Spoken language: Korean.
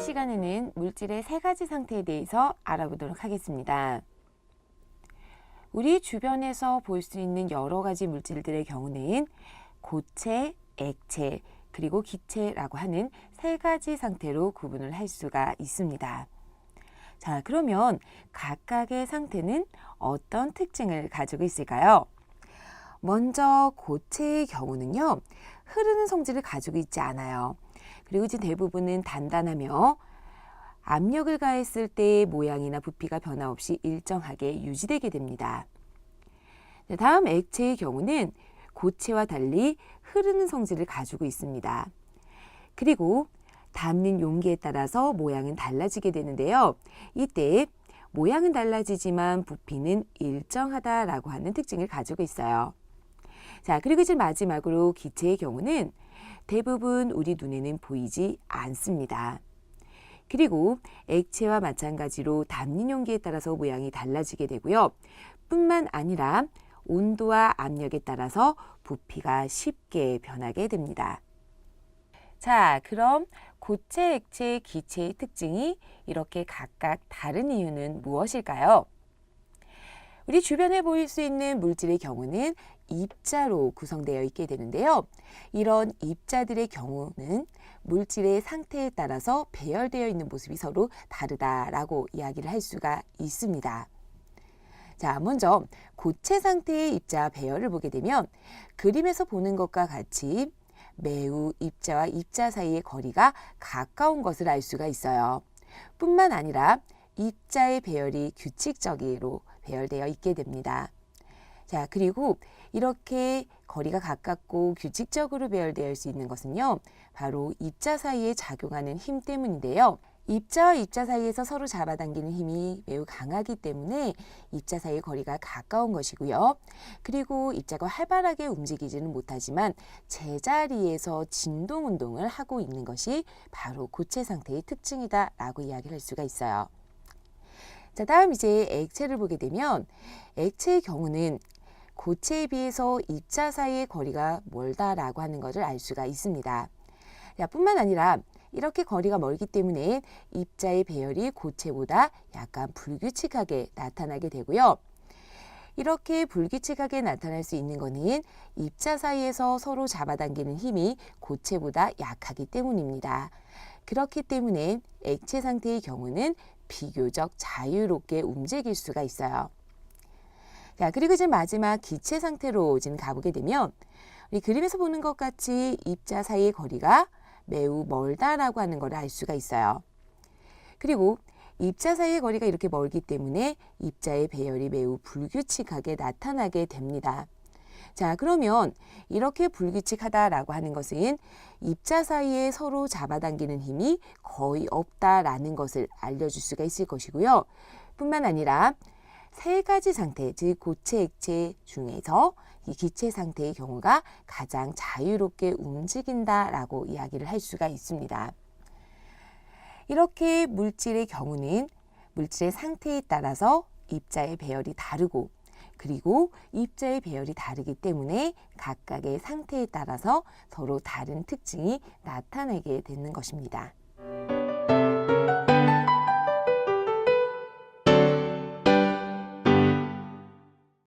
시간에는 물질의 세 가지 상태에 대해서 알아보도록 하겠습니다. 우리 주변에서 볼 수 있는 여러 가지 물질들의 경우는 고체, 액체, 그리고 기체라고 하는 세 가지 상태로 구분을 할 수가 있습니다. 자, 그러면 각각의 상태는 어떤 특징을 가지고 있을까요? 먼저 고체의 경우는요, 흐르는 성질을 가지고 있지 않아요. 그리고 이제 대부분은 단단하며 압력을 가했을 때 모양이나 부피가 변화 없이 일정하게 유지되게 됩니다. 다음 액체의 경우는 고체와 달리 흐르는 성질을 가지고 있습니다. 그리고 담는 용기에 따라서 모양은 달라지게 되는데요. 이때 모양은 달라지지만 부피는 일정하다라고 하는 특징을 가지고 있어요. 자, 그리고 이제 마지막으로 기체의 경우는 대부분 우리 눈에는 보이지 않습니다. 그리고 액체와 마찬가지로 담는 용기에 따라서 모양이 달라지게 되고요. 뿐만 아니라 온도와 압력에 따라서 부피가 쉽게 변하게 됩니다. 자, 그럼 고체, 액체, 기체의 특징이 이렇게 각각 다른 이유는 무엇일까요? 우리 주변에 보일 수 있는 물질의 경우는 입자로 구성되어 있게 되는데요. 이런 입자들의 경우는 물질의 상태에 따라서 배열되어 있는 모습이 서로 다르다라고 이야기를 할 수가 있습니다. 자, 먼저 고체 상태의 입자 배열을 보게 되면 그림에서 보는 것과 같이 매우 입자와 입자 사이의 거리가 가까운 것을 알 수가 있어요. 뿐만 아니라 입자의 배열이 규칙적으로 배열되어 있게 됩니다. 자, 그리고 이렇게 거리가 가깝고 규칙적으로 배열되어 수 있는 것은요, 바로 입자 사이에 작용하는 힘 때문인데요. 입자와 입자 사이에서 서로 잡아당기는 힘이 매우 강하기 때문에 입자 사이의 거리가 가까운 것이고요. 그리고 입자가 활발하게 움직이지는 못하지만 제자리에서 진동 운동을 하고 있는 것이 바로 고체 상태의 특징이다라고 이야기를 할 수가 있어요. 자, 다음 이제 액체를 보게 되면 액체의 경우는 고체에 비해서 입자 사이의 거리가 멀다라고 하는 것을 알 수가 있습니다. 자, 뿐만 아니라 이렇게 거리가 멀기 때문에 입자의 배열이 고체보다 약간 불규칙하게 나타나게 되고요. 이렇게 불규칙하게 나타날 수 있는 것은 입자 사이에서 서로 잡아당기는 힘이 고체보다 약하기 때문입니다. 그렇기 때문에 액체 상태의 경우는 비교적 자유롭게 움직일 수가 있어요. 자, 그리고 이제 마지막 기체 상태로 지금 가보게 되면 우리 그림에서 보는 것 같이 입자 사이의 거리가 매우 멀다라고 하는 걸 알 수가 있어요. 그리고 입자 사이의 거리가 이렇게 멀기 때문에 입자의 배열이 매우 불규칙하게 나타나게 됩니다. 자, 그러면 이렇게 불규칙하다라고 하는 것은 입자 사이에 서로 잡아당기는 힘이 거의 없다라는 것을 알려줄 수가 있을 것이고요. 뿐만 아니라 세 가지 상태, 즉 고체, 액체 중에서 이 기체 상태의 경우가 가장 자유롭게 움직인다라고 이야기를 할 수가 있습니다. 이렇게 물질의 경우는 물질의 상태에 따라서 입자의 배열이 다르고 그리고 입자의 배열이 다르기 때문에 각각의 상태에 따라서 서로 다른 특징이 나타나게 되는 것입니다.